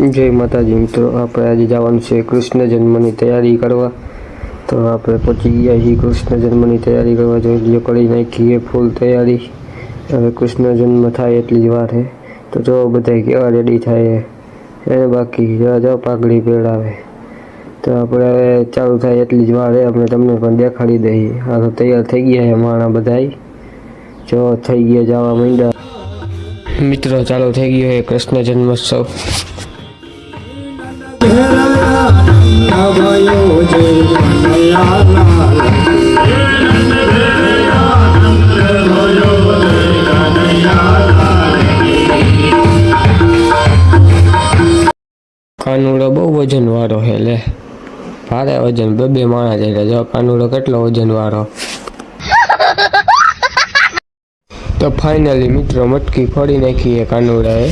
जय माताजी मित्रों, આપણે આજે જવાનું છે કૃષ્ણ જન્મની તૈયારી કરવા। તો આપણે પહોંચી ગયા છીએ કૃષ્ણ જન્મની તૈયારી કરવા। જોઈ લો, કરી નાખીએ ફૂલ તૈયારી। હવે કૃષ્ણ જન્મ થાય એટલી જ વાર છે। તો જો બધા કેવા રેડી થાય એ બાકી જો પાઘડી પહેરાવે। તો આપણે હવે ચાલુ થાય એટલી જ વાર છે, આપણે તમને પણ દેખાડી દઈએ। આ તો તૈયાર થઈ ગયા છે માણા બધાય, જો થઈ ગયા જવા માંડ્યા। મિત્રો ચાલુ થઈ ગયો છે કૃષ્ણ જન્મોત્સવ। કાનુડો બહુ વજન વાળો હે, લે ભારે વજન, બે માણા જાય। જો કાનુડો કેટલો વજન વાળો। તો ફાઇનલી મિત્રો મટકી ફોડી નાખી કાનુડાએ।